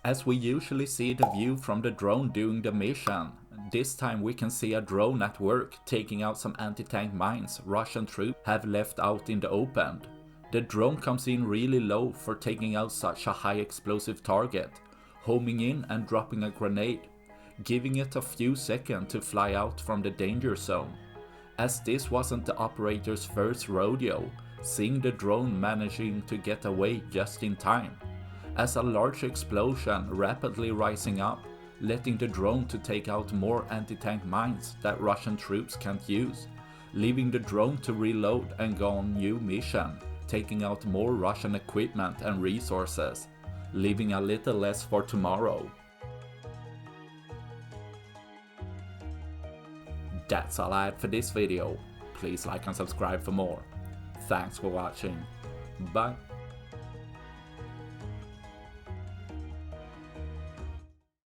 As we usually see the view from the drone doing the mission, this time we can see a drone at work taking out some anti-tank mines Russian troops have left out in the open. The drone comes in really low for taking out such a high explosive target, homing in and dropping a grenade, giving it a few seconds to fly out from the danger zone. As this wasn't the operator's first rodeo, seeing the drone managing to get away just in time, as a large explosion rapidly rising up, letting the drone to take out more anti-tank mines that Russian troops can't use, leaving the drone to reload and go on new mission, taking out more Russian equipment and resources, leaving a little less for tomorrow. That's all I had for this video. Please like and subscribe for more. Thanks for watching. Bye.